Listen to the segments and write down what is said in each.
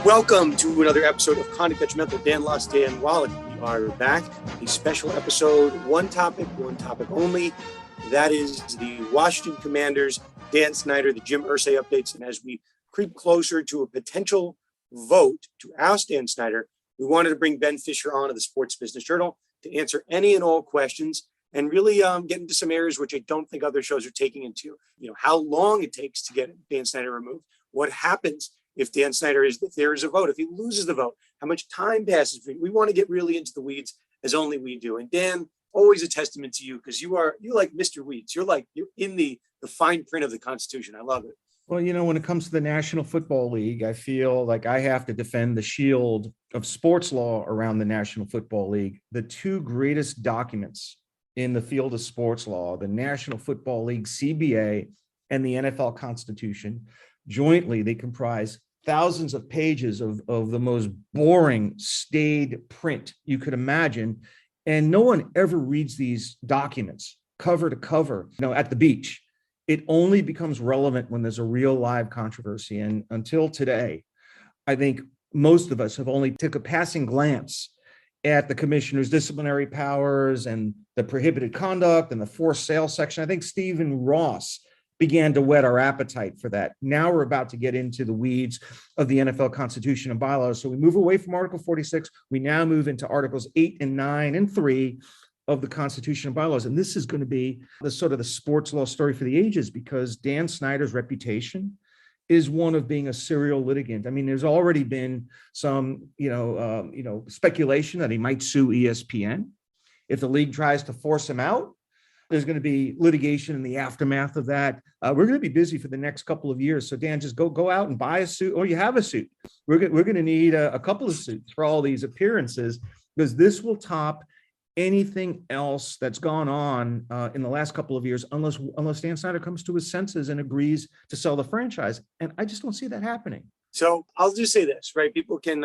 Welcome to another episode of Conduct Detrimental. Dan Lawson, Dan Wallach. We are back. A special episode, one topic only. That is the Washington Commanders, Dan Snyder, the Jim Irsay updates. And as we creep closer to a potential vote to oust Dan Snyder, we wanted to bring Ben Fischer on of the Sports Business Journal to answer any and all questions and really get into some areas which I don't think other shows are taking into. How long it takes to get Dan Snyder removed, what happens if Dan Snyder if there is a vote, if he loses the vote, how much time passes. We want to get really into the weeds as only we do. And Dan, always a testament to you because you're like Mr. Weeds. You're in the fine print of the Constitution. I love it. Well, when it comes to the National Football League, I feel like I have to defend the shield of sports law around the National Football League. The two greatest documents in the field of sports law, the National Football League, CBA, and the NFL Constitution, jointly, they comprise thousands of pages of the most boring, staid print you could imagine. And no one ever reads these documents cover to cover, at the beach. It only becomes relevant when there's a real live controversy. And until today, I think most of us have only took a passing glance at the commissioner's disciplinary powers and the prohibited conduct and the forced sale section. I think Stephen Ross began to whet our appetite for that. Now we're about to get into the weeds of the NFL Constitution and bylaws. So we move away from Article 46. We now move into Articles 8 and 9 and 3 of the Constitution and bylaws. And this is going to be the sort of the sports law story for the ages because Dan Snyder's reputation is one of being a serial litigant. I mean, there's already been some, speculation that he might sue ESPN. If the league tries to force him out, there's going to be litigation in the aftermath of that. We're going to be busy for the next couple of years. So Dan, just go out and buy a suit, or you have a suit. We're going to need a couple of suits for all these appearances because this will top anything else that's gone on in the last couple of years, unless Dan Snyder comes to his senses and agrees to sell the franchise. And I just don't see that happening. So I'll just say this, right? People can,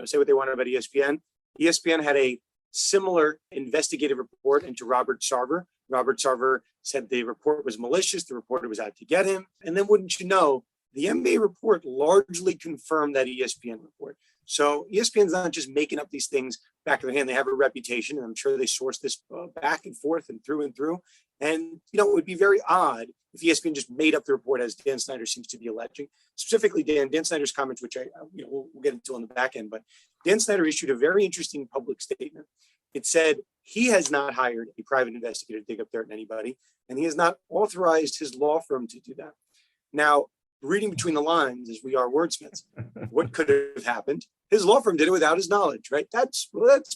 say what they want about ESPN. ESPN had a similar investigative report into Robert Sarver. Robert Sarver said the report was malicious. The reporter was out to get him. And then wouldn't you know, the NBA report largely confirmed that ESPN report. So ESPN's not just making up these things back of their hand. They have a reputation, and I'm sure they source this back and forth and through and through. And, it would be very odd if ESPN just made up the report as Dan Snyder seems to be alleging. Specifically, Dan Snyder's comments, which we'll get into on the back end, but Dan Snyder issued a very interesting public statement. It said he has not hired a private investigator to dig up dirt on anybody, and he has not authorized his law firm to do that. Now, reading between the lines, as we are wordsmiths, what could have happened? His law firm did it without his knowledge, right? That's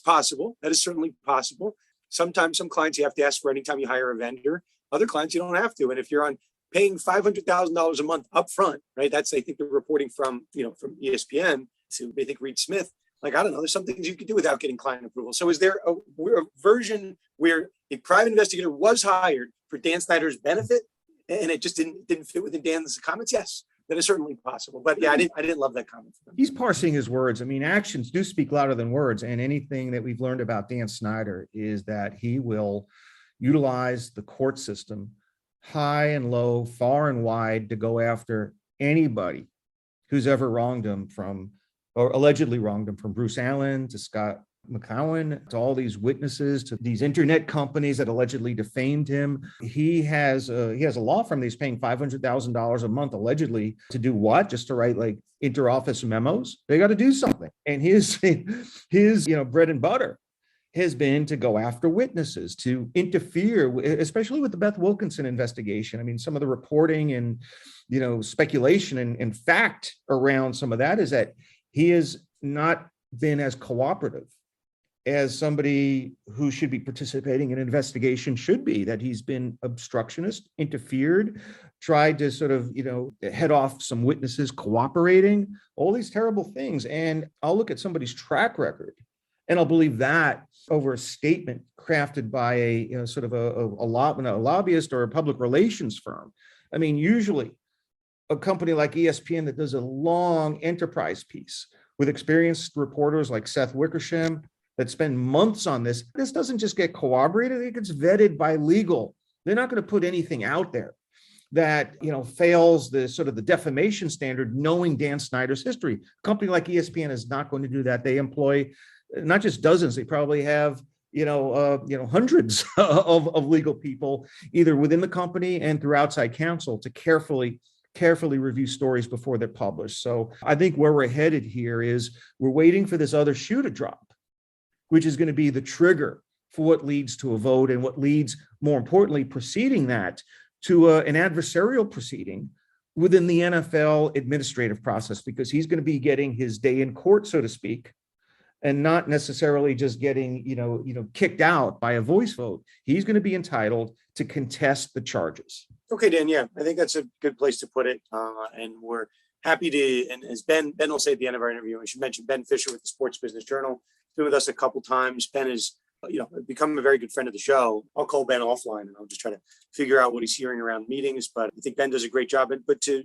possible. That is certainly possible. Sometimes some clients you have to ask for anytime you hire a vendor. Other clients you don't have to. And if you're on paying $500,000 a month up front, right? That's, I think, the reporting from ESPN to, I think, Reed Smith. I don't know, there's some things you could do without getting client approval. So is there a version where a private investigator was hired for Dan Snyder's benefit and it just didn't fit within Dan's comments? Yes, that is certainly possible. But yeah, I didn't love that comment. He's parsing his words. I mean, actions do speak louder than words. And anything that we've learned about Dan Snyder is that he will utilize the court system, high and low, far and wide, to go after anybody who's ever wronged him or allegedly wronged him, from Bruce Allen to Scott McCowan to all these witnesses to these internet companies that allegedly defamed him. He has a law firm that he's paying $500,000 a month allegedly to do what? Just to write interoffice memos. They got to do something. And his bread and butter has been to go after witnesses, to interfere, especially with the Beth Wilkinson investigation. I mean, some of the reporting and speculation and fact around some of that is that he has not been as cooperative as somebody who should be participating in an investigation should be, that he's been obstructionist, interfered, tried to sort of, head off some witnesses cooperating, all these terrible things. And I'll look at somebody's track record and I'll believe that over a statement crafted by a lobbyist or a public relations firm. I mean, usually a company like ESPN that does a long enterprise piece with experienced reporters like Seth Wickersham that spend months on this doesn't just get corroborated, it gets vetted by legal. They're not going to put anything out there. that, fails the sort of the defamation standard, knowing Dan Snyder's history. A company like ESPN is not going to do that. They employ not just dozens, they probably have hundreds of legal people, either within the company and through outside counsel, to carefully review stories before they're published. So I think where we're headed here is we're waiting for this other shoe to drop, which is going to be the trigger for what leads to a vote, and what leads, more importantly, preceding that, to an adversarial proceeding within the NFL administrative process, because he's going to be getting his day in court, so to speak, and not necessarily just getting, kicked out by a voice vote. He's going to be entitled to contest the charges. Okay, Dan. Yeah, I think that's a good place to put it. And we're happy to, and as Ben will say at the end of our interview, we should mention Ben Fischer with the Sports Business Journal. He's been with us a couple times. Ben is, become a very good friend of the show. I'll call Ben offline and I'll just try to figure out what he's hearing around meetings. But I think Ben does a great job. But to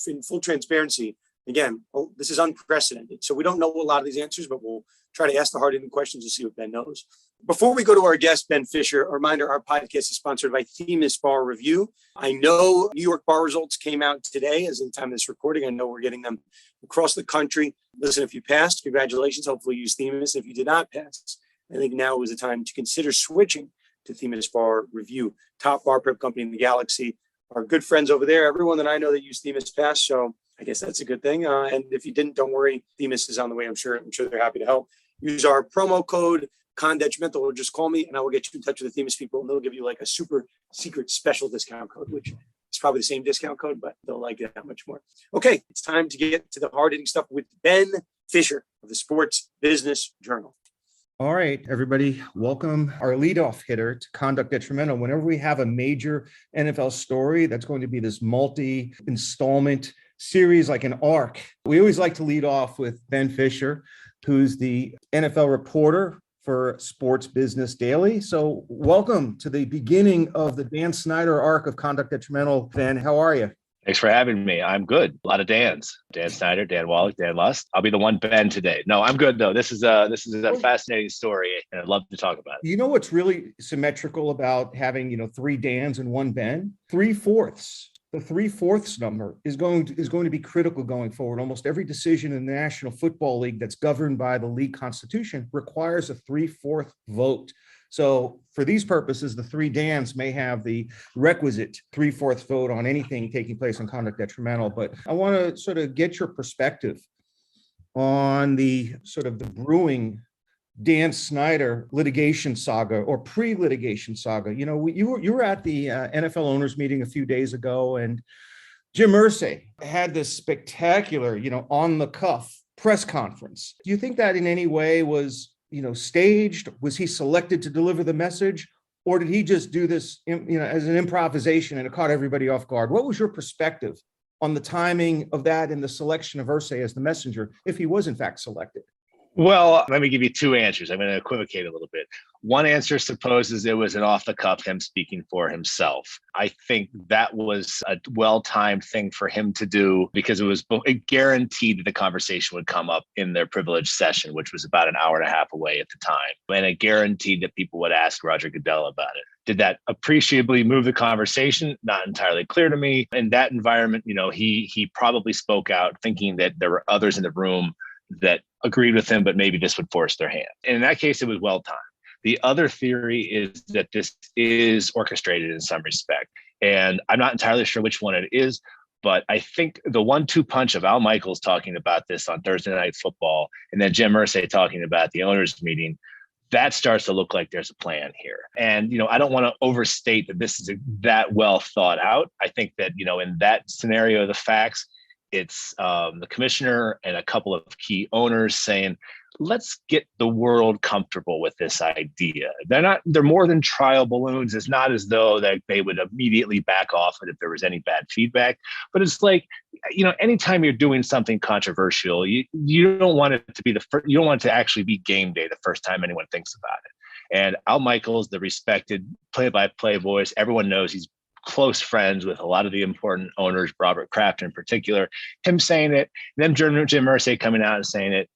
in full transparency, again, this is unprecedented. So we don't know a lot of these answers, but we'll try to ask the hard-hitting questions to see what Ben knows. Before we go to our guest, Ben Fischer, a reminder, our podcast is sponsored by Themis Bar Review. I know New York bar results came out today as of the time of this recording. I know we're getting them across the country. Listen, if you passed, congratulations. Hopefully you use Themis. If you did not pass, I think now is the time to consider switching to Themis Bar Review. Top bar prep company in the galaxy. Our good friends over there, everyone that I know that use Themis passed. So I guess that's a good thing. And if you didn't, don't worry. Themis is on the way. I'm sure they're happy to help. Use our promo code Conduct Detrimental, or just call me and I will get you in touch with the Themis people, and they'll give you like a super secret special discount code, which is probably the same discount code, but they'll like it that much more. Okay, it's time to get to the hard-hitting stuff with Ben Fischer of the Sports Business Journal. All right, everybody, welcome our leadoff hitter to Conduct Detrimental. Whenever we have a major NFL story that's going to be this multi-installment series, like an arc, we always like to lead off with Ben Fischer, who's the NFL reporter for Sports Business Daily. So welcome to the beginning of the Dan Snyder arc of Conduct Detrimental. Ben, how are you? Thanks for having me. I'm good. A lot of Dans. Dan Snyder, Dan Wallach, Dan Lust. I'll be the one Ben today. No, I'm good though. This is a fascinating story, and I'd love to talk about it. You know what's really symmetrical about having, three Dans and one Ben? 3/4. The 3/4 number is going to be critical going forward. Almost every decision in the National Football League that's governed by the league constitution requires a 3/4 vote. So for these purposes, the three Dans may have the requisite 3/4 vote on anything taking place on Conduct Detrimental. But I want to sort of get your perspective on the sort of the brewing Dan Snyder litigation saga, or pre-litigation saga. You were at the NFL owners meeting a few days ago, and Jim Irsay had this spectacular, on the cuff press conference. Do you think that in any way was, staged? Was he selected to deliver the message, or did he just do this, as an improvisation and it caught everybody off guard? What was your perspective on the timing of that and the selection of Irsay as the messenger, if he was in fact selected? Well, let me give you two answers. I'm going to equivocate a little bit. One answer supposes it was an off-the-cuff, him speaking for himself. I think that was a well-timed thing for him to do, because it guaranteed that the conversation would come up in their privileged session, which was about an hour and a half away at the time. And it guaranteed that people would ask Roger Goodell about it. Did that appreciably move the conversation? Not entirely clear to me. In that environment, he probably spoke out thinking that there were others in the room that agreed with him, but maybe this would force their hand. And in that case, it was well timed. The other theory is that this is orchestrated in some respect. And I'm not entirely sure which one it is, but I think the 1-2 punch of Al Michaels talking about this on Thursday Night Football, and then Jim Irsay talking about the owners meeting, that starts to look like there's a plan here. And, I don't want to overstate that this is that well thought out. I think that, in that scenario of the facts, it's the commissioner and a couple of key owners saying, let's get the world comfortable with this idea. They're more than trial balloons. It's not as though that they would immediately back off it if there was any bad feedback, but it's like, anytime you're doing something controversial, you don't want it to be you don't want it to actually be game day the first time anyone thinks about it. And Al Michaels, the respected play-by-play voice, everyone knows he's close friends with a lot of the important owners, Robert Kraft in particular, him saying it, then Jim Irsay coming out and saying it.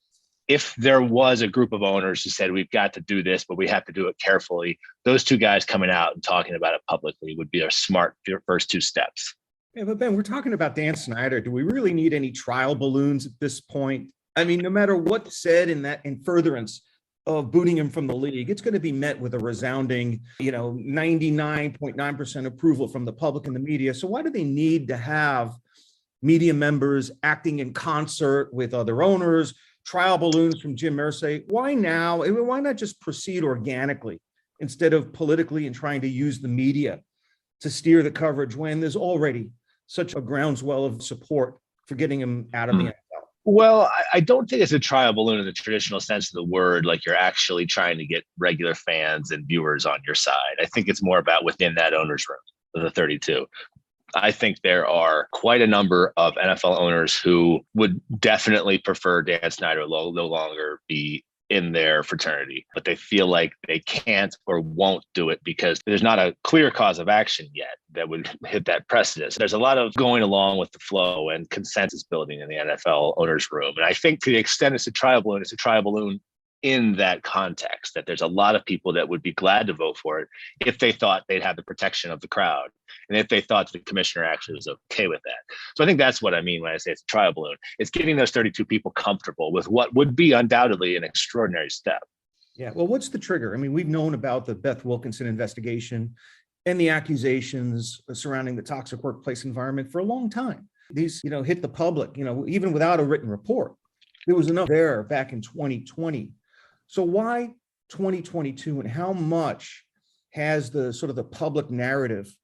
If there was a group of owners who said, we've got to do this, but we have to do it carefully, those two guys coming out and talking about it publicly would be a smart first two steps. Yeah, but Ben, we're talking about Dan Snyder. Do we really need any trial balloons at this point? I mean, no matter what's said in furtherance of booting him from the league, it's going to be met with a resounding, 99.9% approval from the public and the media. So why do they need to have media members acting in concert with other owners, trial balloons from Jim Irsay? Why now? I mean, why not just proceed organically instead of politically and trying to use the media to steer the coverage when there's already such a groundswell of support for getting him out of the NFL? Well, I don't think it's a trial balloon in the traditional sense of the word, like you're actually trying to get regular fans and viewers on your side. I think it's more about within that owner's room of the 32. I think there are quite a number of NFL owners who would definitely prefer Dan Snyder no longer be in their fraternity, but they feel like they can't or won't do it because there's not a clear cause of action yet that would hit that precedent. There's a lot of going along with the flow and consensus building in the NFL owners room. And I think to the extent it's a trial balloon in that context, that there's a lot of people that would be glad to vote for it if they thought they'd have the protection of the crowd and if they thought the commissioner actually was okay with that. So I think that's what I mean when I say it's a trial balloon. It's getting those 32 people comfortable with what would be undoubtedly an extraordinary step. Yeah. Well, what's the trigger? I mean, we've known about the Beth Wilkinson investigation and the accusations surrounding the toxic workplace environment for a long time. These, hit the public, even without a written report. There was enough there back in 2020. So why 2022, and how much has the sort of the public narrative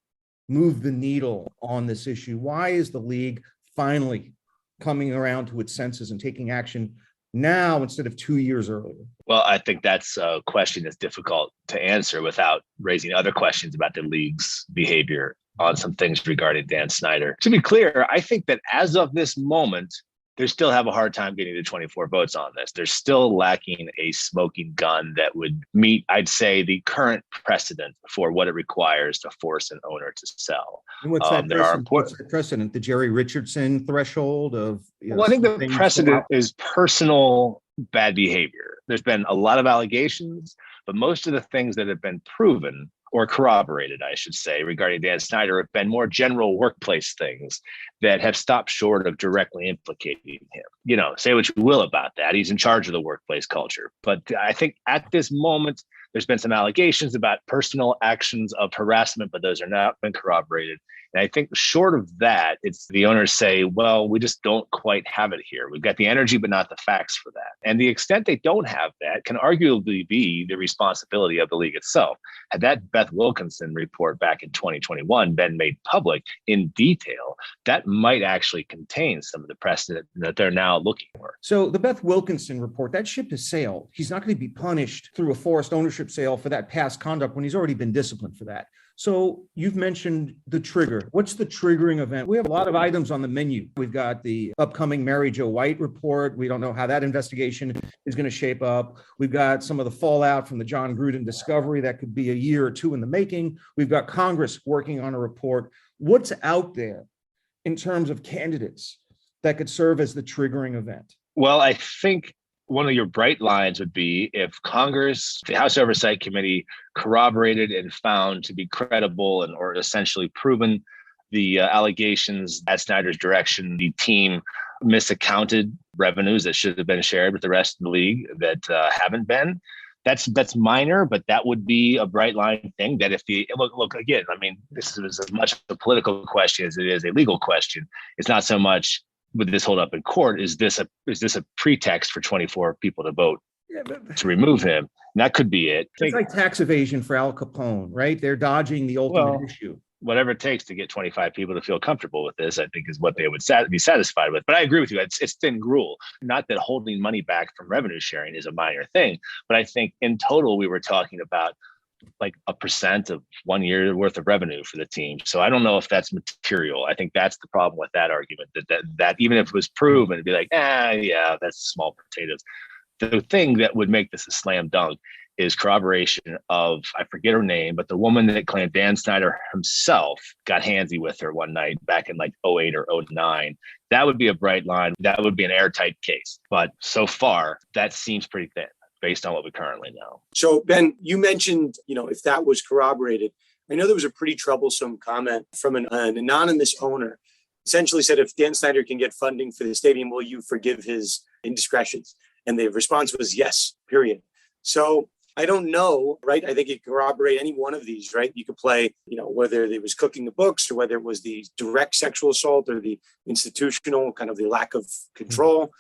moved the needle on this issue? Why is the league finally coming around to its senses and taking action now instead of 2 years earlier? Well, I think that's a question that's difficult to answer without raising other questions about the league's behavior on some things regarding Dan Snyder. To be clear, I think that as of this moment, they still have a hard time getting the 24 votes on this. They're still lacking a smoking gun that would meet, I'd say, the current precedent for what it requires to force an owner to sell. And what's that precedent? The Jerry Richardson threshold of? Well, I think the precedent is personal bad behavior. There's been a lot of allegations, but most of the things that have been proven or corroborated, I should say, regarding Dan Snyder have been more general workplace things that have stopped short of directly implicating him. Say what you will about that. He's in charge of the workplace culture. But I think at this moment, there's been some allegations about personal actions of harassment, but those are not been corroborated. And I think short of that, it's the owners say, well, we just don't quite have it here. We've got the energy, but not the facts for that. And the extent they don't have that can arguably be the responsibility of the league itself. Had that Beth Wilkinson report back in 2021 been made public in detail, that might actually contain some of the precedent that they're now looking for. So the Beth Wilkinson report, that ship has sailed. He's not going to be punished through a forced ownership sale for that past conduct when he's already been disciplined for that. So you've mentioned the trigger. What's the triggering event? We have a lot of items on the menu. We've got the upcoming Mary Jo White report. We don't know how that investigation is going to shape up. We've got some of the fallout from the John Gruden discovery that could be a year or two in the making. We've got Congress working on a report. What's out there in terms of candidates that could serve as the triggering event? Well, I think one of your bright lines would be if Congress, the House Oversight Committee, corroborated and found to be credible and or essentially proven the allegations at Snyder's direction, the team misaccounted revenues that should have been shared with the rest of the league that haven't been. That's minor, but that would be a bright line thing that if the look again, I mean, this is as much a political question as it is a legal question. It's not so much would this hold up in court? Is this a pretext for 24 people to vote to remove him? And that could be it. It's like tax evasion for Al Capone, right? They're dodging the ultimate issue. Whatever it takes to get 25 people to feel comfortable with this, I think is what they would be satisfied with. But I agree with you. It's thin gruel. Not that holding money back from revenue sharing is a minor thing, but I think in total, we were talking about like 1% of 1 year worth of revenue for the team. So I don't know if that's material. I think that's the problem with that argument, that even if it was proven, it'd be like, yeah, that's small potatoes. The thing that would make this a slam dunk is corroboration of, I forget her name, but the woman that claimed Dan Snyder himself got handsy with her one night back in like 08 or 09. That would be a bright line. That would be an airtight case. But so far, that seems pretty thin based on what we currently know. So Ben, you mentioned, if that was corroborated, I know there was a pretty troublesome comment from an anonymous owner. Essentially said, if Dan Snyder can get funding for the stadium, will you forgive his indiscretions? And the response was yes, period. So I don't know, right? I think you can corroborate any one of these, right? You could play, whether it was cooking the books or whether it was the direct sexual assault or the institutional kind of the lack of control.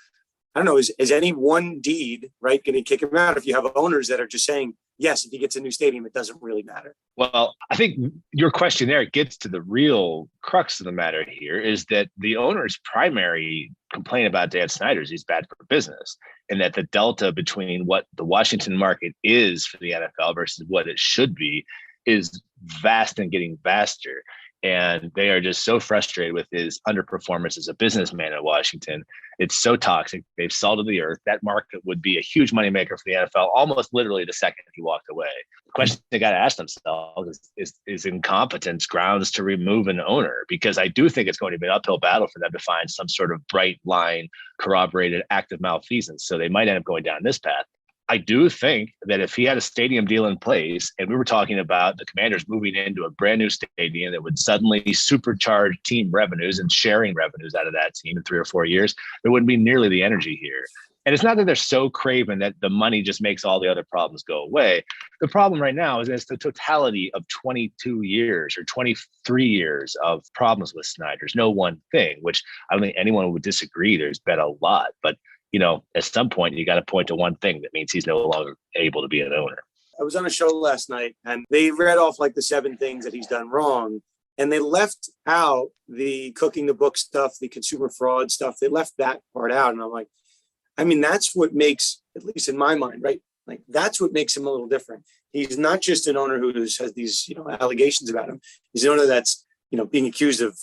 I don't know, is any one deed, right, going to kick him out if you have owners that are just saying, yes, if he gets a new stadium, it doesn't really matter? Well, I think your question there gets to the real crux of the matter here is that the owner's primary complaint about Dan Snyder is he's bad for business, and that the delta between what the Washington market is for the NFL versus what it should be is vast and getting vaster. And they are just so frustrated with his underperformance as a businessman in Washington. It's so toxic. They've salted the earth. That market would be a huge moneymaker for the NFL, almost literally the second he walked away. The question they got to ask themselves is incompetence grounds to remove an owner? Because I do think it's going to be an uphill battle for them to find some sort of bright line, corroborated active malfeasance. So they might end up going down this path. I do think that if he had a stadium deal in place and we were talking about the Commanders moving into a brand new stadium that would suddenly supercharge team revenues and sharing revenues out of that team in 3 or 4 years, there wouldn't be nearly the energy here. And it's not that they're so craven that the money just makes all the other problems go away. The problem right now is it's the totality of 22 years or 23 years of problems with Snyder's. No one thing, which I don't think anyone would disagree. There's been a lot, but at some point, you got to point to one thing that means he's no longer able to be an owner. I was on a show last night and they read off like the 7 things that he's done wrong. And they left out the cooking the book stuff, the consumer fraud stuff. They left that part out. And I'm like, that's what makes, at least in my mind, right? Like, that's what makes him a little different. He's not just an owner who has these, allegations about him. He's an owner that's, being accused of,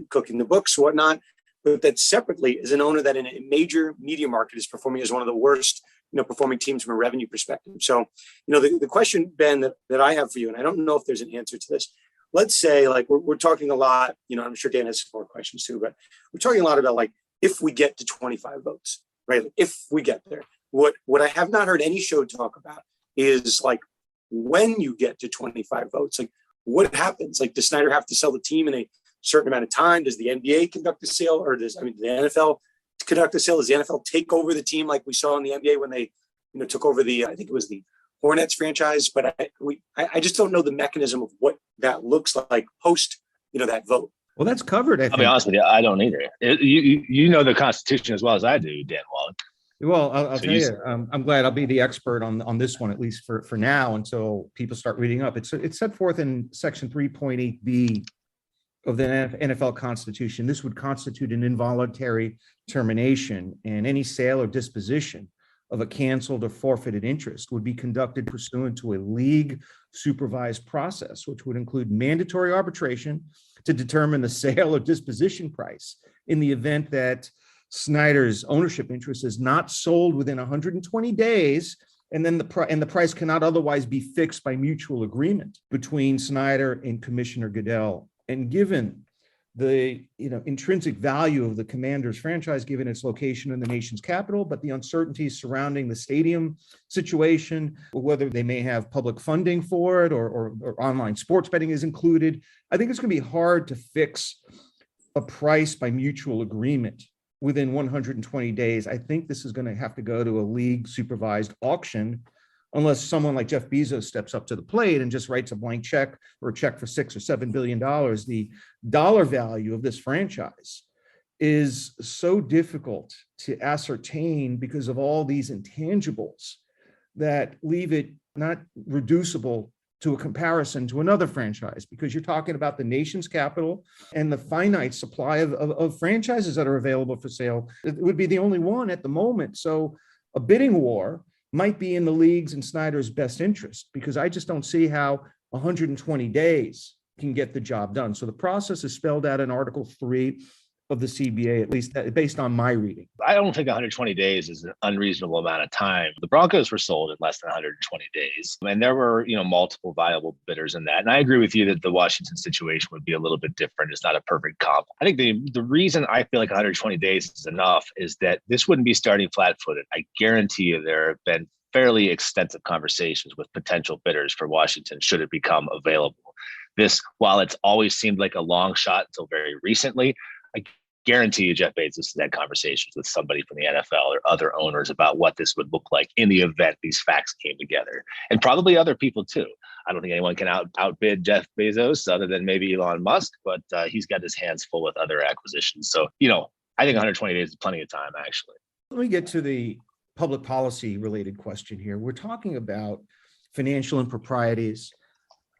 cooking the books, whatnot. But that separately is an owner that in a major media market is performing as one of the worst, performing teams from a revenue perspective. So, the question, Ben, that I have for you, and I don't know if there's an answer to this. Let's say, like, we're talking a lot, I'm sure Dan has some more questions too, but we're talking a lot about, like, if we get to 25 votes, right? Like, if we get there, what I have not heard any show talk about is, like, when you get to 25 votes, like, what happens? Like, does Snyder have to sell the team in a certain amount of time? Does the NBA conduct a sale, or does the NFL conduct a sale? Does the NFL take over the team like we saw in the NBA when they took over I think it was the Hornets franchise? But I just don't know the mechanism of what that looks like post that vote. Well, that's covered. I'll be honest with you, I don't either. You know the Constitution as well as I do, Dan Wallach. Well, I'll tell you, I'm glad I'll be the expert on this one, at least for now, until people start reading up. It's set forth in Section 3.8b of the NFL Constitution. This would constitute an involuntary termination, and any sale or disposition of a canceled or forfeited interest would be conducted pursuant to a league supervised process, which would include mandatory arbitration to determine the sale or disposition price in the event that Snyder's ownership interest is not sold within 120 days, and then the price cannot otherwise be fixed by mutual agreement between Snyder and Commissioner Goodell. And given the intrinsic value of the Commanders franchise, given its location in the nation's capital, but the uncertainties surrounding the stadium situation, whether they may have public funding for it or online sports betting is included, I think it's going to be hard to fix a price by mutual agreement within 120 days. I think this is going to have to go to a league supervised auction, unless someone like Jeff Bezos steps up to the plate and just writes a blank check or a check for $6 or $7 billion. The dollar value of this franchise is so difficult to ascertain because of all these intangibles that leave it not reducible to a comparison to another franchise, because you're talking about the nation's capital and the finite supply of franchises that are available for sale. It would be the only one at the moment. So a bidding war might be in the league's and Snyder's best interest, because I just don't see how 120 days can get the job done. So the process is spelled out in Article 3 of the CBA, at least based on my reading. I don't think 120 days is an unreasonable amount of time. The Broncos were sold in less than 120 days, and there were, multiple viable bidders in that. And I agree with you that the Washington situation would be a little bit different. It's not a perfect comp. I think the reason I feel like 120 days is enough is that this wouldn't be starting flat-footed. I guarantee you there have been fairly extensive conversations with potential bidders for Washington should it become available. This, while it's always seemed like a long shot until very recently, I guarantee you Jeff Bezos has had conversations with somebody from the NFL or other owners about what this would look like in the event these facts came together, and probably other people too. I don't think anyone can outbid Jeff Bezos other than maybe Elon Musk, but he's got his hands full with other acquisitions. So, I think 120 days is plenty of time, actually. Let me get to the public policy related question here. We're talking about financial improprieties.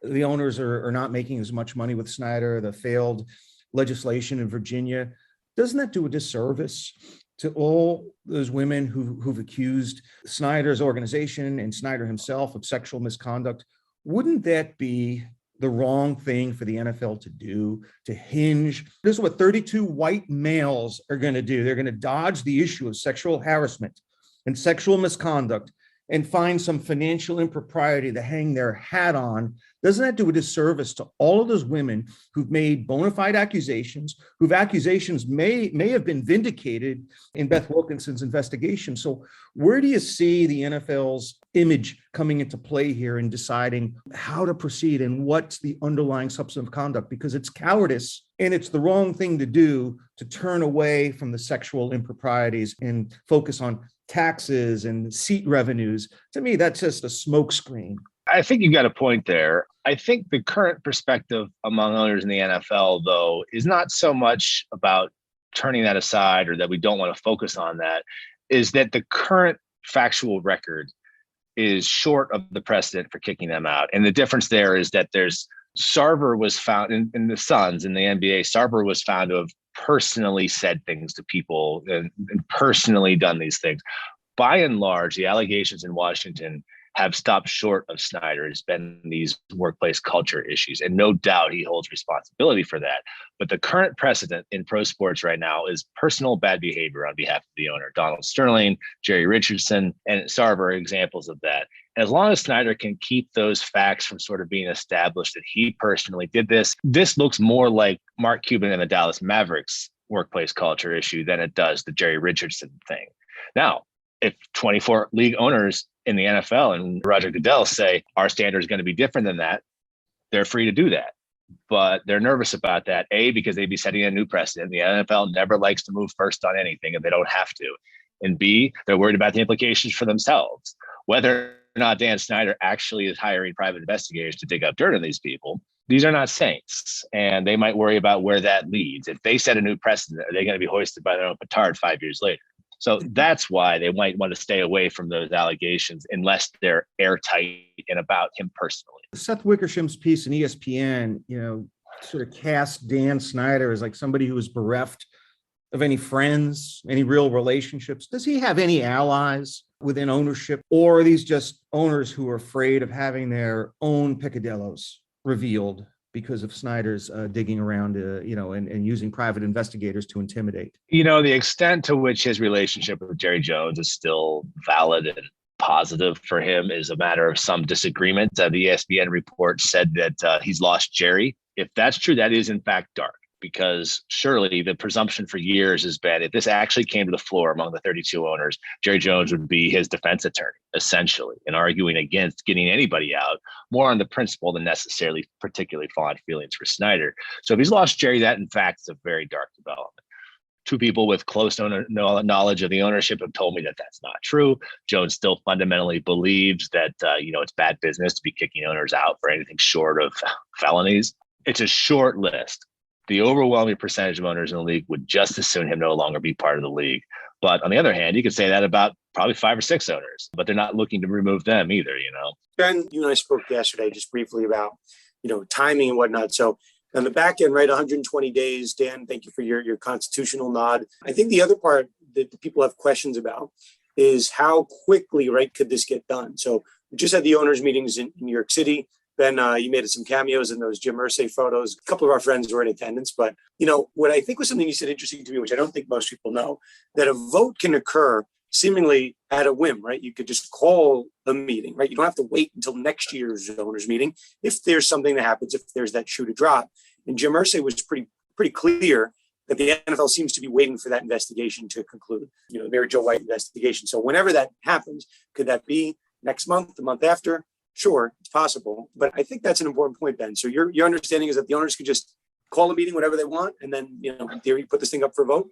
The owners are not making as much money with Snyder, the failed legislation in Virginia. Doesn't that do a disservice to all those women who've accused Snyder's organization and Snyder himself of sexual misconduct? Wouldn't that be the wrong thing for the NFL to do, to hinge? This is what 32 white males are going to do. They're going to dodge the issue of sexual harassment and sexual misconduct and find some financial impropriety to hang their hat on. Doesn't that do a disservice to all of those women who've made bona fide accusations, whose accusations may have been vindicated in Beth Wilkinson's investigation? So where do you see the NFL's image coming into play here in deciding how to proceed and what's the underlying substantive conduct? Because it's cowardice and it's the wrong thing to do to turn away from the sexual improprieties and focus on taxes and seat revenues. To me, that's just a smokescreen. I think you got a point there. I think the current perspective among owners in the NFL, though, is not so much about turning that aside or that we don't want to focus on that, is that the current factual record is short of the precedent for kicking them out. And the difference there is that Sarver was found in the Suns in the NBA. Sarver was found to have personally said things to people and personally done these things. By and large, the allegations in Washington have stopped short of Snyder. It's been these workplace culture issues, and no doubt he holds responsibility for that. But the current precedent in pro sports right now is personal bad behavior on behalf of the owner. Donald Sterling, Jerry Richardson, and Sarver are examples of that. And as long as Snyder can keep those facts from sort of being established that he personally did this looks more like Mark Cuban and the Dallas Mavericks workplace culture issue than it does the Jerry Richardson thing. Now, if 24 league owners in the NFL and Roger Goodell say our standard is going to be different than that, they're free to do that. But they're nervous about that, A, because they'd be setting a new precedent. The NFL never likes to move first on anything, and they don't have to. And B, they're worried about the implications for themselves. Whether or not Dan Snyder actually is hiring private investigators to dig up dirt on these people, these are not saints, and they might worry about where that leads. If they set a new precedent, are they going to be hoisted by their own petard 5 years later? So that's why they might want to stay away from those allegations unless they're airtight and about him personally. Seth Wickersham's piece in ESPN, sort of cast Dan Snyder as like somebody who was bereft of any friends, any real relationships. Does he have any allies within ownership, or are these just owners who are afraid of having their own picadillos revealed because of Snyder's digging around, and using private investigators to intimidate? The extent to which his relationship with Jerry Jones is still valid and positive for him is a matter of some disagreement. The ESPN report said that he's lost Jerry. If that's true, that is in fact dark, because surely the presumption for years has been if this actually came to the floor among the 32 owners, Jerry Jones would be his defense attorney, essentially, and arguing against getting anybody out, more on the principle than necessarily particularly fond feelings for Snyder. So if he's lost Jerry, that in fact is a very dark development. Two people with close knowledge of the ownership have told me that that's not true. Jones still fundamentally believes that, it's bad business to be kicking owners out for anything short of felonies. It's a short list. The overwhelming percentage of owners in the league would just as soon him no longer be part of the league. But on the other hand, you could say that about probably 5 or 6 owners, but they're not looking to remove them either, Ben, you and I spoke yesterday just briefly about, timing and whatnot. So on the back end, right, 120 days. Dan, thank you for your constitutional nod. I think the other part that people have questions about is how quickly, right, could this get done? So we just had the owners meetings in New York City. Ben, you made some cameos in those Jim Irsay photos. A couple of our friends were in attendance, but what I think was something you said interesting to me, which I don't think most people know, that a vote can occur seemingly at a whim, right? You could just call a meeting, right? You don't have to wait until next year's owners meeting if there's something that happens, if there's that shoe to drop. And Jim Irsay was pretty clear that the NFL seems to be waiting for that investigation to conclude, the Mary Jo White investigation. So whenever that happens, could that be next month, the month after? Sure, it's possible. But I think that's an important point, Ben. So your understanding is that the owners could just call a meeting whenever they want, and then, in theory, put this thing up for vote?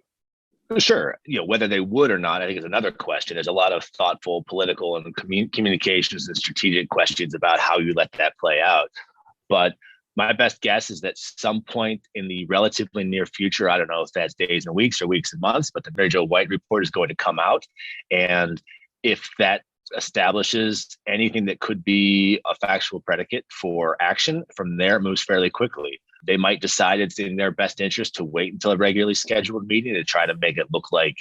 Sure. Whether they would or not, I think is another question. There's a lot of thoughtful political and communications and strategic questions about how you let that play out. But my best guess is that some point in the relatively near future, I don't know if that's days and weeks or weeks and months, but the Mary Jo White report is going to come out. And if that establishes anything that could be a factual predicate for action, from there it moves fairly quickly. They might decide it's in their best interest to wait until a regularly scheduled meeting to try to make it look like,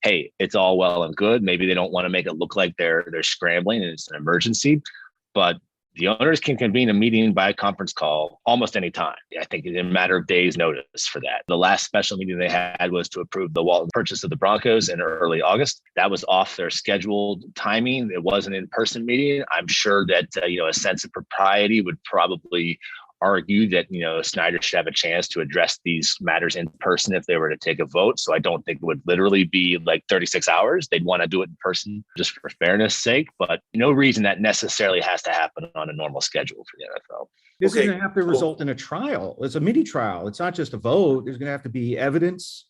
hey, it's all well and good. Maybe they don't want to make it look like they're scrambling and it's an emergency, but the owners can convene a meeting by conference call almost any time. I think it's a matter of days notice for that. The last special meeting they had was to approve the Walton purchase of the Broncos in early August. That was off their scheduled timing. It was an in-person meeting. I'm sure that, a sense of propriety would probably argue that, Snyder should have a chance to address these matters in person if they were to take a vote. So I don't think it would literally be like 36 hours. They'd want to do it in person just for fairness sake, but no reason that necessarily has to happen on a normal schedule for the NFL. This is going to have to result in a trial. It's a mini trial. It's not just a vote. There's going to have to be evidence,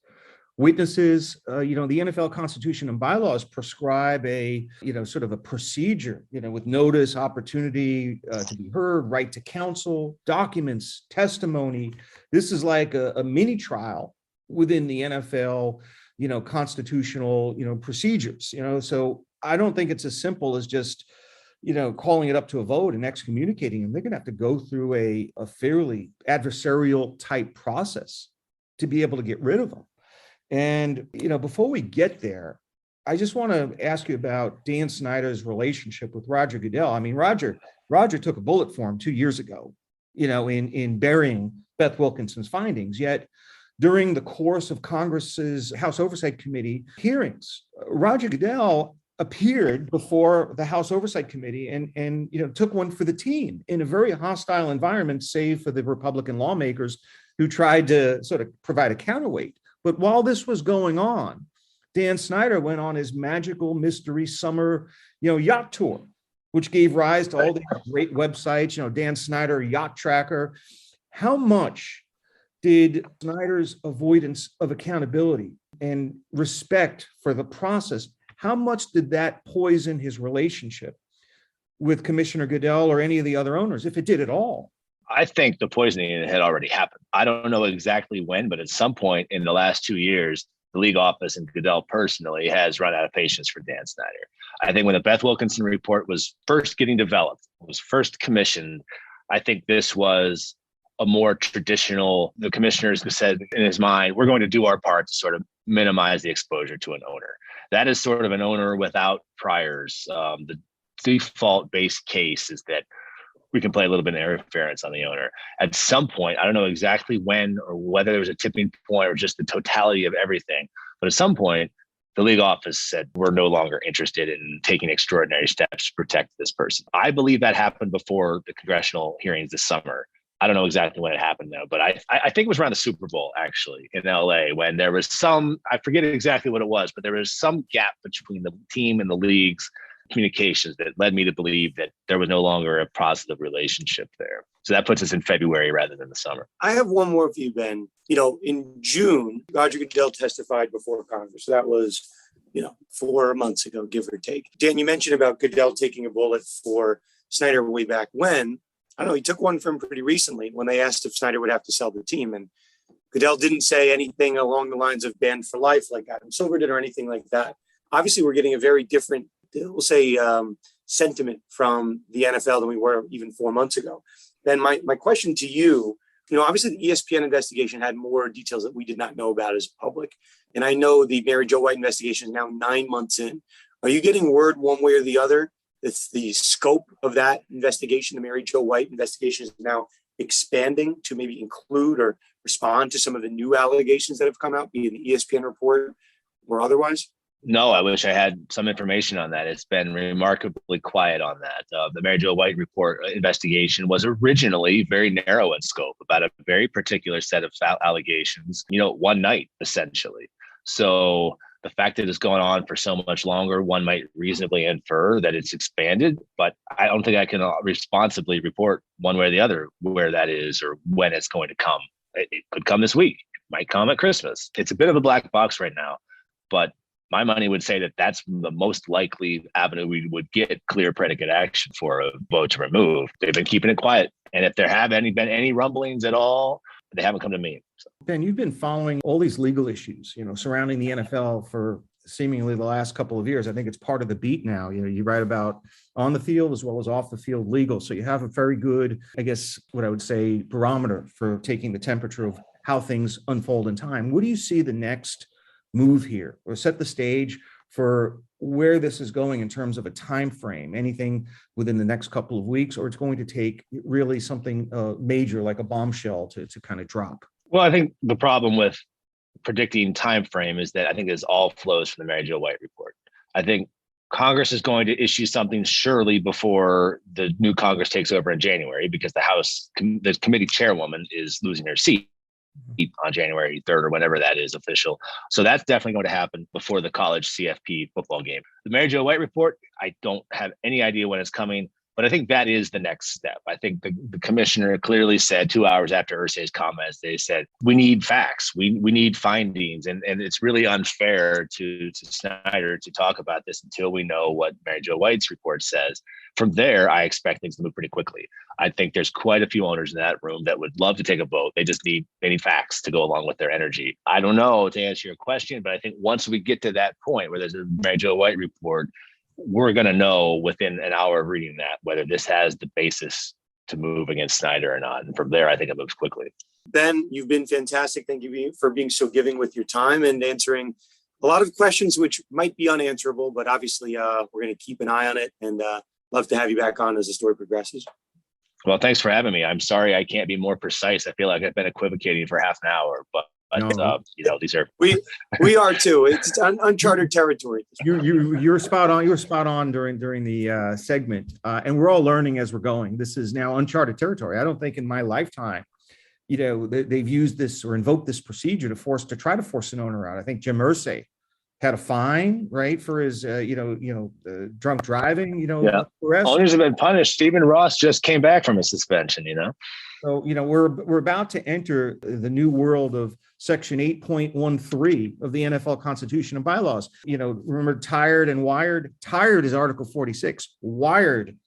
witnesses. The NFL Constitution and bylaws prescribe a, sort of a procedure, with notice, opportunity to be heard, right to counsel, documents, testimony. This is like a mini trial within the NFL, constitutional, procedures, so I don't think it's as simple as just, calling it up to a vote and excommunicating them. They're going to have to go through a fairly adversarial type process to be able to get rid of them. And, before we get there, I just want to ask you about Dan Snyder's relationship with Roger Goodell. I mean, Roger took a bullet for him 2 years ago, in burying Beth Wilkinson's findings. Yet during the course of Congress's House Oversight Committee hearings, Roger Goodell appeared before the House Oversight Committee and took one for the team in a very hostile environment, save for the Republican lawmakers who tried to sort of provide a counterweight. But while this was going on, Dan Snyder went on his magical mystery summer, yacht tour, which gave rise to all these great websites, Dan Snyder Yacht Tracker. How much did Snyder's avoidance of accountability and respect for the process, how much did that poison his relationship with Commissioner Goodell or any of the other owners, if it did at all? I think the poisoning had already happened. I don't know exactly when, but at some point in the last 2 years, the league office and Goodell personally has run out of patience for Dan Snyder. I think when the Beth Wilkinson report was first getting developed, was first commissioned, I think this was a more traditional, the commissioners said in his mind, we're going to do our part to sort of minimize the exposure to an owner. That is sort of an owner without priors. The default base case is that we can play a little bit of interference on the owner. At some point, I don't know exactly when or whether there was a tipping point or just the totality of everything, but at some point, the league office said, we're no longer interested in taking extraordinary steps to protect this person. I believe that happened before the congressional hearings this summer. I don't know exactly when it happened though, but I think it was around the Super Bowl actually in LA when there was some, I forget exactly what it was, but there was some gap between the team and the league's communications that led me to believe that there was no longer a positive relationship there. So that puts us in February rather than the summer. I have one more for you, Ben. In June, Roger Goodell testified before Congress. So that was, 4 months ago, give or take. Dan, you mentioned about Goodell taking a bullet for Snyder way back when. I don't know, he took one from pretty recently when they asked if Snyder would have to sell the team. And Goodell didn't say anything along the lines of banned for life like Adam Silver did or anything like that. Obviously, we're getting a very different, we'll say, sentiment from the NFL than we were even 4 months ago. Then my question to you, obviously the ESPN investigation had more details that we did not know about as public. And I know the Mary Jo White investigation is now 9 months in. Are you getting word one way or the other that the scope of that investigation, the Mary Jo White investigation, is now expanding to maybe include or respond to some of the new allegations that have come out, be it the ESPN report or otherwise? No, I wish I had some information on that. It's been remarkably quiet on that. The Mary Jo White report investigation was originally very narrow in scope, about a very particular set of allegations, one night, essentially. So The fact that it's going on for so much longer, one might reasonably infer that it's expanded, but I don't think I can responsibly report one way or the other where that is or when it's going to come. It could come this week. It might come at Christmas. It's a bit of a black box right now, but my money would say that that's the most likely avenue we would get clear predicate action for a vote to remove. They've been keeping it quiet. And if there have been any rumblings at all, they haven't come to me. So. Ben, you've been following all these legal issues, surrounding the NFL for seemingly the last couple of years. I think it's part of the beat now. You write about on the field as well as off the field legal. So you have a very good, I guess, what I would say, barometer for taking the temperature of how things unfold in time. What do you see the next move here, or set the stage for where this is going in terms of a time frame? Anything within the next couple of weeks, or it's going to take really something major like a bombshell to kind of drop? Well, I think the problem with predicting time frame is that I think this all flows from the Mary Jo White report. I think Congress is going to issue something surely before the new Congress takes over in January, because the committee chairwoman is losing her seat on January 3rd or whenever that is official. So that's definitely going to happen before the college CFP football game. The Mary Jo White report, I don't have any idea when it's coming, but I think that is the next step. I think the commissioner clearly said 2 hours after Irsay's comments, they said, we need facts, we need findings. And it's really unfair to Snyder to talk about this until we know what Mary Jo White's report says. From there, I expect things to move pretty quickly. I think there's quite a few owners in that room that would love to take a vote. They just need facts to go along with their energy. I don't know, to answer your question, but I think once we get to that point where there's a Mary Jo White report, we're going to know within an hour of reading that whether this has the basis to move against Snyder or not. And from there, I think it moves quickly. Ben, you've been fantastic. Thank you for being so giving with your time and answering a lot of questions which might be unanswerable, but obviously we're going to keep an eye on it, and love to have you back on as the story progresses. Well, thanks for having me. I'm sorry I can't be more precise. I feel like I've been equivocating for half an hour, but these are we are too. It's uncharted territory. You're spot on. You were spot on during the segment, and we're all learning as we're going. This is now uncharted territory. I don't think in my lifetime, they've used this or invoked this procedure to try to force an owner out. I think Jim Irsay had a fine, right, for his drunk driving. Arrest. Owners have been punished. Stephen Ross just came back from a suspension. So, we're about to enter the new world of Section 8.13 of the NFL Constitution and bylaws. Remember tired and wired? Tired is Article 46. Wired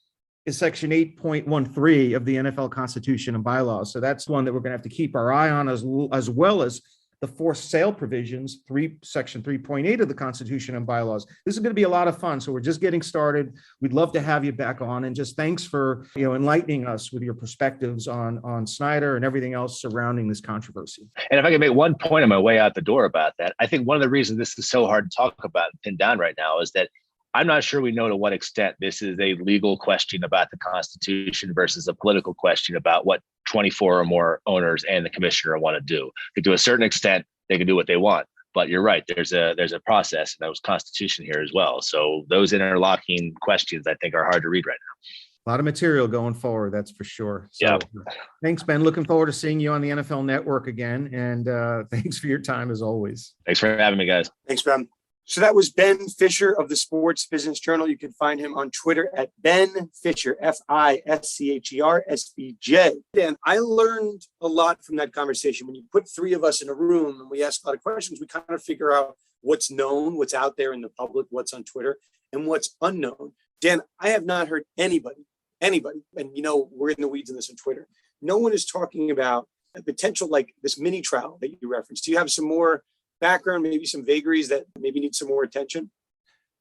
is Section 8.13 of the NFL Constitution and bylaws. So that's one that we're going to have to keep our eye on, as well as the forced sale provisions, Section 3.8 of the Constitution and bylaws. This is going to be a lot of fun. So we're just getting started. We'd love to have you back on, and just thanks for enlightening us with your perspectives on Snyder and everything else surrounding this controversy. And if I can make one point on my way out the door about that, I think one of the reasons this is so hard to talk about and pin down right now is that I'm not sure we know to what extent this is a legal question about the Constitution versus a political question about what 24 or more owners and the commissioner want to do. To a certain extent, they can do what they want. But you're right, there's a process, and that was Constitution here as well. So those interlocking questions, I think, are hard to read right now. A lot of material going forward, that's for sure. So, yeah. Thanks, Ben. Looking forward to seeing you on the NFL Network again. And thanks for your time as always. Thanks for having me, guys. Thanks, Ben. So that was Ben Fischer of the Sports Business Journal. You can find him on Twitter at Ben Fischer, Fischer, SBJ. And I learned a lot from that conversation. When you put three of us in a room and we ask a lot of questions, we kind of figure out what's known, what's out there in the public, what's on Twitter, and what's unknown. Dan, I have not heard anybody, and we're in the weeds in this on Twitter. No one is talking about a potential like this mini trial that you referenced. Do you have some more background, maybe some vagaries that maybe need some more attention?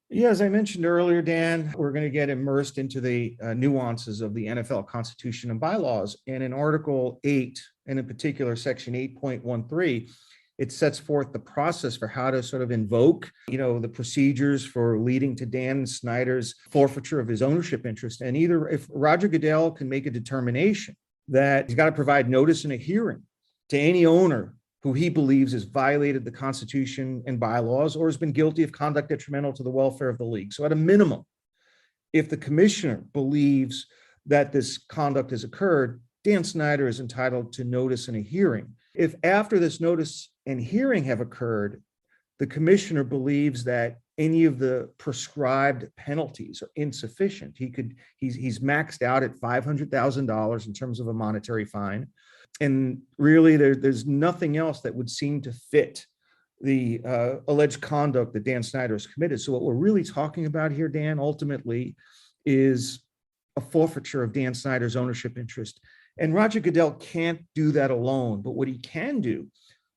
Yeah, as I mentioned earlier, Dan, we're going to get immersed into the nuances of the NFL Constitution and bylaws. And in Article 8, and in particular, Section 8.13, it sets forth the process for how to sort of invoke, the procedures for leading to Dan Snyder's forfeiture of his ownership interest. And either if Roger Goodell can make a determination that he's got to provide notice in a hearing to any owner who he believes has violated the Constitution and bylaws or has been guilty of conduct detrimental to the welfare of the league. So at a minimum, if the commissioner believes that this conduct has occurred, Dan Snyder is entitled to notice in a hearing. If after this notice and hearing have occurred, the commissioner believes that any of the prescribed penalties are insufficient. He's maxed out at $500,000 in terms of a monetary fine. And really, there's nothing else that would seem to fit the alleged conduct that Dan Snyder has committed. So what we're really talking about here, Dan, ultimately is a forfeiture of Dan Snyder's ownership interest. And Roger Goodell can't do that alone. But what he can do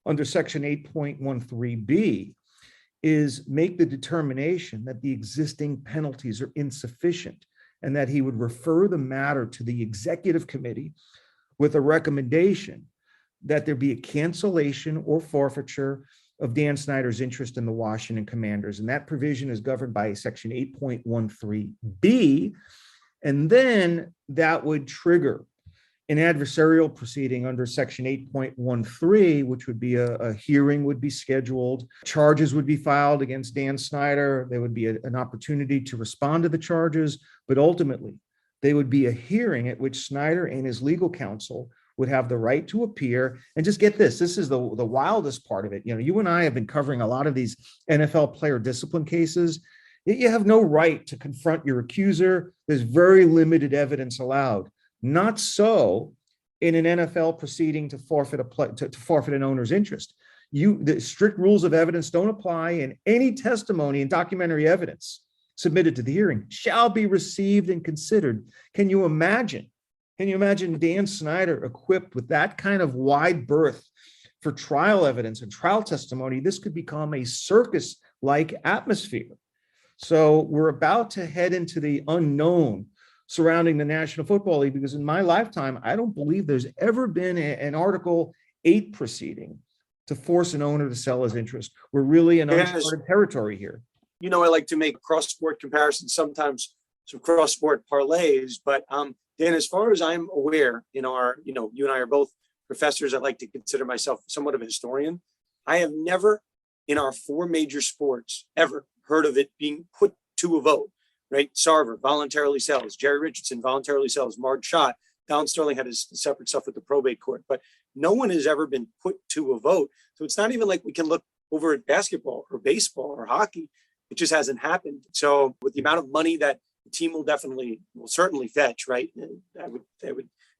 under Section 8.13b is make the determination that the existing penalties are insufficient and that he would refer the matter to the executive committee with a recommendation that there be a cancellation or forfeiture of Dan Snyder's interest in the Washington Commanders. And that provision is governed by Section 8.13b. And then that would trigger an adversarial proceeding under Section 8.13, which would be a hearing would be scheduled. Charges would be filed against Dan Snyder. There would be an opportunity to respond to the charges, but ultimately there would be a hearing at which Snyder and his legal counsel would have the right to appear. And just get this is the wildest part of it. You know, you and I have been covering a lot of these NFL player discipline cases. You have no right to confront your accuser. There's very limited evidence allowed. Not so in an NFL proceeding to forfeit an owner's interest. The strict rules of evidence don't apply, and any testimony and documentary evidence submitted to the hearing shall be received and considered. Can you imagine Dan Snyder equipped with that kind of wide berth for trial evidence and trial testimony? This could become a circus-like atmosphere. So we're about to head into the unknown surrounding the National Football League, because in my lifetime, I don't believe there's ever been an Article 8 proceeding to force an owner to sell his interest. We're really in uncharted territory here. You know, I like to make cross-sport comparisons, sometimes some cross-sport parlays, but Dan, as far as I'm aware, in our, you and I are both professors. I like to consider myself somewhat of a historian. I have never, in our four major sports, ever heard of it being put to a vote. Right? Sarver voluntarily sells. Jerry Richardson voluntarily sells. Marge Schott. Don Sterling had his separate stuff with the probate court, but no one has ever been put to a vote. So it's not even like we can look over at basketball or baseball or hockey. It just hasn't happened. So with the amount of money that the team will certainly fetch, right? I would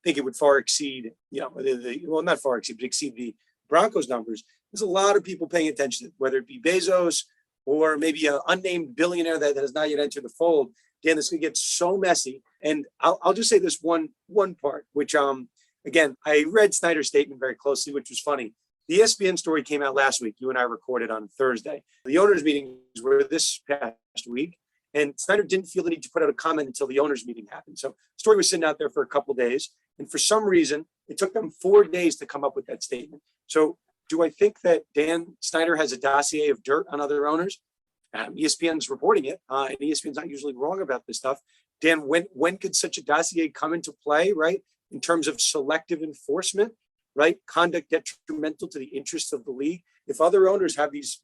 think it would far exceed, not far exceed, but exceed the Broncos numbers. There's a lot of people paying attention, whether it be Bezos, or maybe an unnamed billionaire that has not yet entered the fold. Dan, this could get so messy. And I'll just say this one part, which, again, I read Snyder's statement very closely, which was funny. The ESPN story came out last week. You and I recorded on Thursday. The owners' meetings were this past week, and Snyder didn't feel the need to put out a comment until the owners' meeting happened. So the story was sitting out there for a couple of days. And for some reason, it took them 4 days to come up with that statement. So do I think that Dan Snyder has a dossier of dirt on other owners? ESPN's reporting it, and ESPN's not usually wrong about this stuff. Dan, when could such a dossier come into play, right? In terms of selective enforcement, right? Conduct detrimental to the interests of the league. If other owners have these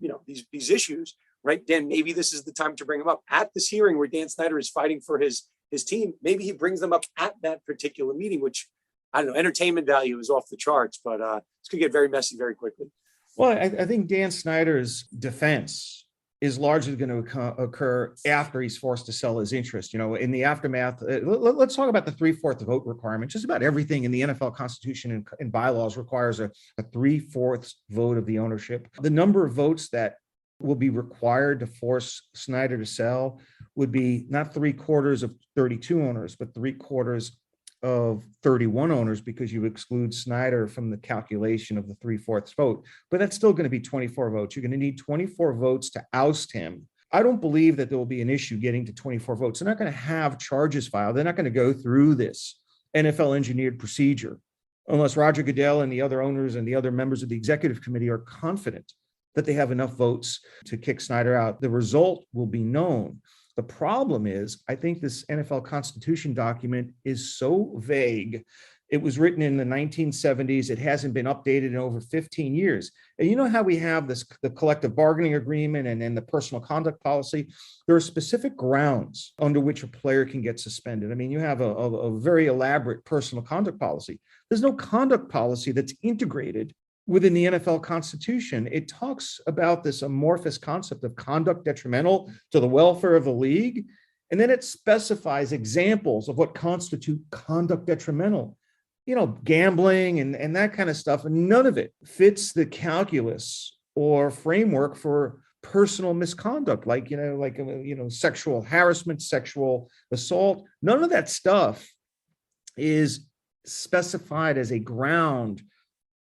issues, right? Dan, maybe this is the time to bring them up at this hearing where Dan Snyder is fighting for his team. Maybe he brings them up at that particular meeting, which, I don't know, entertainment value is off the charts, but this could get very messy very quickly. Well, I think Dan Snyder's defense is largely going to occur after he's forced to sell his interest. In the aftermath, let's talk about the 3/4 vote requirement. Just about everything in the NFL Constitution and bylaws requires a 3/4 vote of the ownership. The number of votes that will be required to force Snyder to sell would be not 3/4 of 32 owners, but 3/4 of 31 owners, because you exclude Snyder from the calculation of the 3/4 vote. But that's still going to be 24 votes. You're going to need 24 votes to oust him. I don't believe that there will be an issue getting to 24 votes. They're not going to have charges filed. They're not going to go through this NFL engineered procedure unless Roger Goodell and the other owners and the other members of the executive committee are confident that they have enough votes to kick Snyder out. The result will be known. The problem is, I think this NFL Constitution document is so vague. It was written in the 1970s. It hasn't been updated in over 15 years. And you know how we have the collective bargaining agreement and then the personal conduct policy? There are specific grounds under which a player can get suspended. I mean, you have a very elaborate personal conduct policy. There's no conduct policy that's integrated within the NFL Constitution. It talks about this amorphous concept of conduct detrimental to the welfare of the league. And then it specifies examples of what constitute conduct detrimental, gambling and that kind of stuff. And none of it fits the calculus or framework for personal misconduct, like sexual harassment, sexual assault. None of that stuff is specified as a ground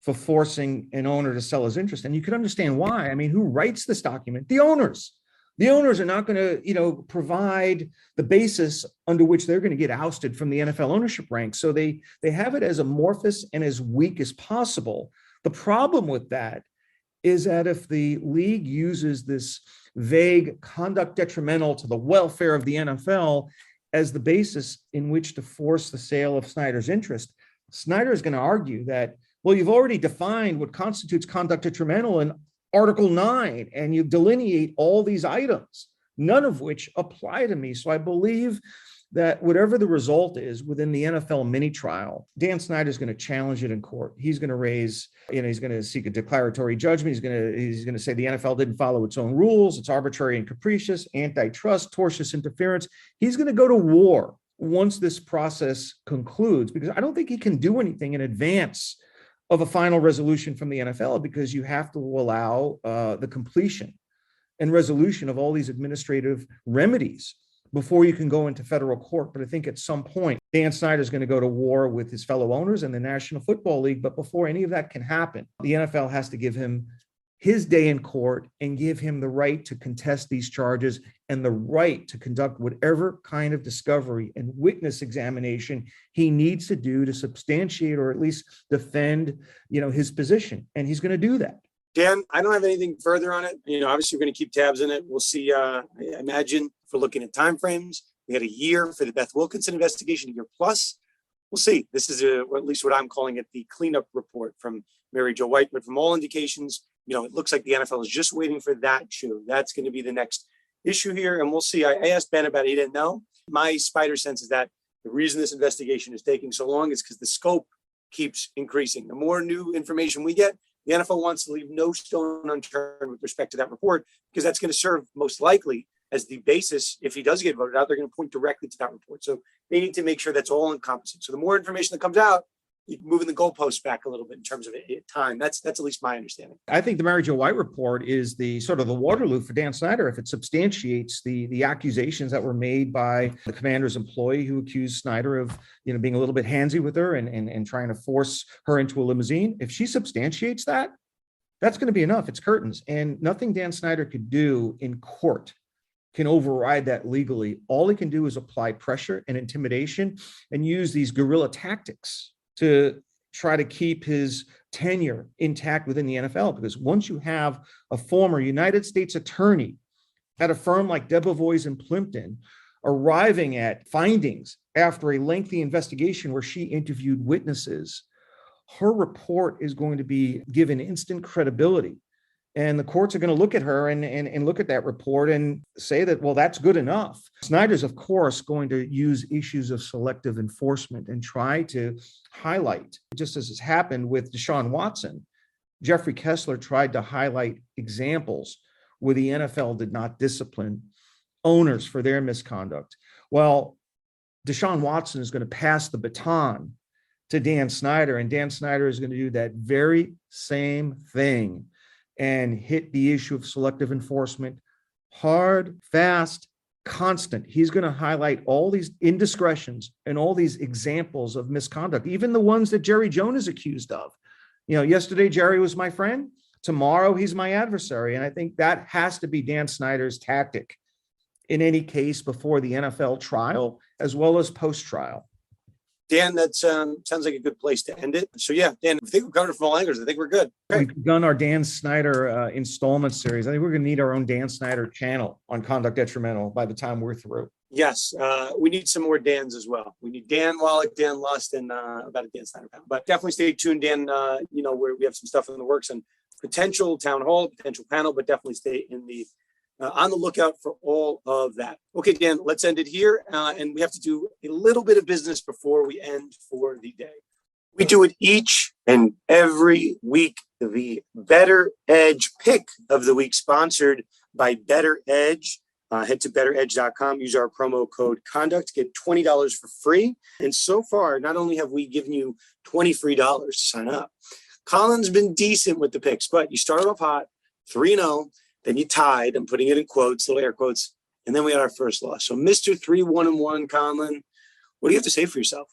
for forcing an owner to sell his interest. And you can understand why. I mean, who writes this document? The owners. The owners are not going to, provide the basis under which they're going to get ousted from the NFL ownership ranks. So they have it as amorphous and as weak as possible. The problem with that is that if the league uses this vague conduct detrimental to the welfare of the NFL as the basis in which to force the sale of Snyder's interest, Snyder is going to argue that, well, you've already defined what constitutes conduct detrimental in Article 9, and you delineate all these items, none of which apply to me. So I believe that whatever the result is within the NFL mini trial, Dan Snyder is going to challenge it in court. He's going to raise, he's going to seek a declaratory judgment. He's going to say the NFL didn't follow its own rules. It's arbitrary and capricious, antitrust, tortious interference. He's going to go to war once this process concludes, because I don't think he can do anything in advance of a final resolution from the NFL, because you have to allow the completion and resolution of all these administrative remedies before you can go into federal court. But I think at some point, Dan Snyder is going to go to war with his fellow owners and the National Football League. But before any of that can happen, the NFL has to give him his day in court and give him the right to contest these charges and the right to conduct whatever kind of discovery and witness examination he needs to do to substantiate or at least defend, his position. And he's going to do that. Dan, I don't have anything further on it. Obviously we're going to keep tabs on it. We'll see. I imagine if we're looking at timeframes, we had a year for the Beth Wilkinson investigation, a year plus. We'll see. This is or at least what I'm calling it, the cleanup report from Mary Jo White. But from all indications, it looks like the NFL is just waiting for that shoe. That's going to be the next issue here. And we'll see. I asked Ben about it. He didn't know. My spider sense is that the reason this investigation is taking so long is because the scope keeps increasing. The more new information we get, the NFL wants to leave no stone unturned with respect to that report, because that's going to serve most likely as the basis. If he does get voted out, they're going to point directly to that report. So they need to make sure that's all encompassing. So the more information that comes out, you're moving the goalposts back a little bit in terms of time. That's at least my understanding. I think the Mary Jo White report is the sort of the Waterloo for Dan Snyder if it substantiates the accusations that were made by the Commander's employee who accused Snyder of being a little bit handsy with her and trying to force her into a limousine. If she substantiates that, that's going to be enough. It's curtains, and nothing Dan Snyder could do in court can override that legally. All he can do is apply pressure and intimidation and use these guerrilla tactics to try to keep his tenure intact within the NFL. Because once you have a former United States attorney at a firm like Debevoise and Plimpton arriving at findings after a lengthy investigation where she interviewed witnesses, her report is going to be given instant credibility. And the courts are going to look at her and look at that report and say that, well, that's good enough. Snyder's, of course, going to use issues of selective enforcement and try to highlight, just as has happened with Deshaun Watson, Jeffrey Kessler tried to highlight examples where the NFL did not discipline owners for their misconduct. Well, Deshaun Watson is going to pass the baton to Dan Snyder, and Dan Snyder is going to do that very same thing and hit the issue of selective enforcement hard, fast, constant. He's going to highlight all these indiscretions and all these examples of misconduct, even the ones that Jerry Jones is accused of. Yesterday, Jerry was my friend. Tomorrow, he's my adversary. And I think that has to be Dan Snyder's tactic in any case before the NFL trial, as well as post-trial. Dan, that sounds like a good place to end it. So yeah, Dan, I think we're covered from all angles. I think we're good. We've begun our Dan Snyder installment series. I think we're going to need our own Dan Snyder channel on Conduct Detrimental by the time we're through. Yes, we need some more Dans as well. We need Dan Wallach, Dan Lust, and about a Dan Snyder panel. But definitely stay tuned, Dan. Where we have some stuff in the works and potential town hall, potential panel, but definitely stay in the on the lookout for all of that. Okay, Dan, let's end it here. And we have to do a little bit of business before we end for the day. We do it each and every week the Bettor Edge pick of the week, sponsored by Bettor Edge. Head to bettoredge.com, use our promo code CONDUCT, get $20 for free. And so far, not only have we given you $20 free to sign up, Conlan's been decent with the picks, but you started off hot, 3-0, then you tied, I'm putting it in quotes, little air quotes, and then we had our first loss. So Mr. 3-1-1, Conlan, what do you have to say for yourself?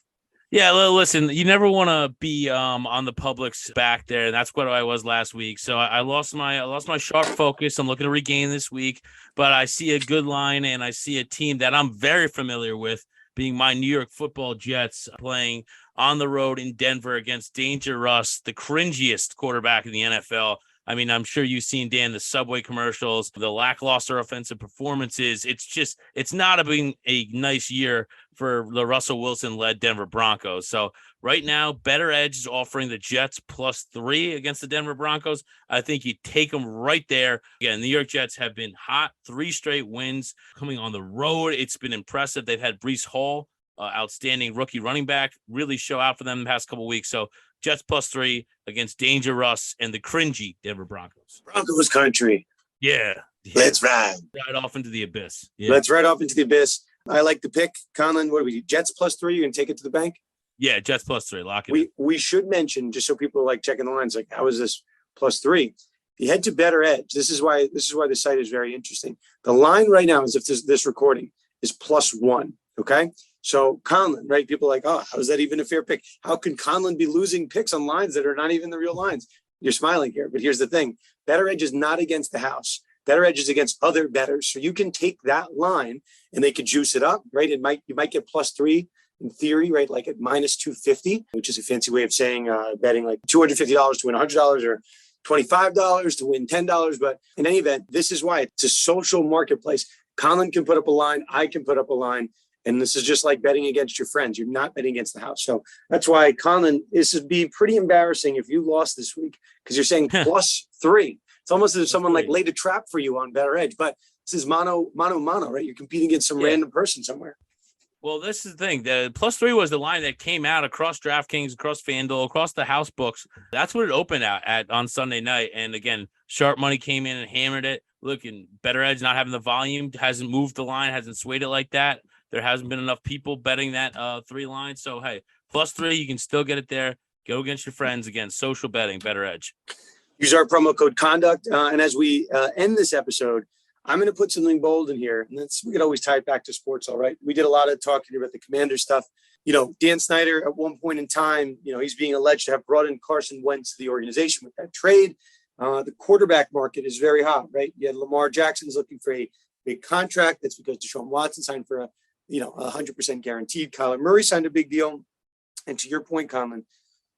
Yeah, listen, you never want to be on the public's back there, and that's what I was last week. So I lost my sharp focus. I'm looking to regain this week, but I see a good line, and I see a team that I'm very familiar with, being my New York Football Jets, playing on the road in Denver against Danger Russ, the cringiest quarterback in the NFL. I mean, I'm sure you've seen, Dan, the Subway commercials, the lackluster offensive performances. It's not been a nice year for the Russell Wilson-led Denver Broncos. So right now, Bettor Edge is offering the Jets +3 against the Denver Broncos. I think you take them right there. Again, New York Jets have been hot, 3 straight wins coming on the road. It's been impressive. They've had Breece Hall, outstanding rookie running back, really show out for them the past couple of weeks. So Jets +3 against Danger Russ and the cringy Denver Broncos. Broncos country. Yeah. Let's ride. Right off into the abyss. Yeah. Let's ride off into the abyss. I like the pick. Conlan, what do we do? Jets +3, you can take it to the bank? Yeah, Jets +3. Lock it in. We should mention, just so people are like checking the lines, like, how is this +3? If you head to Bettor Edge, this is why the site is very interesting. The line right now, as if this recording, is +1. Okay. So Conlan, right? People are like, oh, how is that even a fair pick? How can Conlan be losing picks on lines that are not even the real lines? You're smiling here, but here's the thing. Bettor Edge is not against the house. Bettor Edge is against other bettors. So you can take that line and they could juice it up, right? You might get +3 in theory, right? Like at -250, which is a fancy way of saying betting like $250 to win $100 or $25 to win $10. But in any event, this is why it's a social marketplace. Conlan can put up a line. I can put up a line. And this is just like betting against your friends. You're not betting against the house. So that's why, Conlan, this would be pretty embarrassing if you lost this week, because you're saying +3. It's almost as if someone like laid a trap for you on Bettor Edge. But this is mano, right? You're competing against some random person somewhere. Well, this is the thing. The +3 was the line that came out across DraftKings, across FanDuel, across the house books. That's what it opened out at on Sunday night. And again, sharp money came in and hammered it. Look, and Bettor Edge not having the volume, hasn't moved the line, hasn't swayed it like that. There hasn't been enough people betting that 3 line. So, hey, +3, you can still get it there. Go against your friends. Again, social betting, Bettor Edge. Use our promo code CONDUCT. And as we end this episode, I'm going to put something bold in here. And we could always tie it back to sports, all right? We did a lot of talking about the Commander stuff. You know, Dan Snyder, at one point in time, he's being alleged to have brought in Carson Wentz to the organization with that trade. The quarterback market is very hot, right? You had Lamar Jackson's looking for a big contract. That's because Deshaun Watson signed for a 100% guaranteed. Kyler Murray signed a big deal. And to your point, Conlan,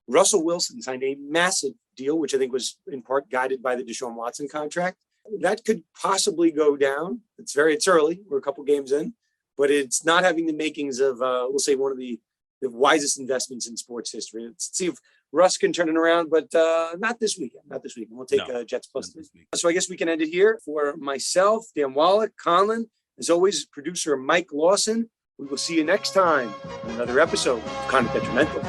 Russell Wilson signed a massive deal, which I think was in part guided by the Deshaun Watson contract. That could possibly go down. It's early. We're a couple games in, but it's not having the makings of, we'll say, one of the wisest investments in sports history. Let's see if Russ can turn it around, but not this weekend. We'll take Jets +3. So I guess we can end it here. For myself, Dan Wallach, Conlan, as always, producer Mike Lawson. We will see you next time on another episode of Conduct Detrimental.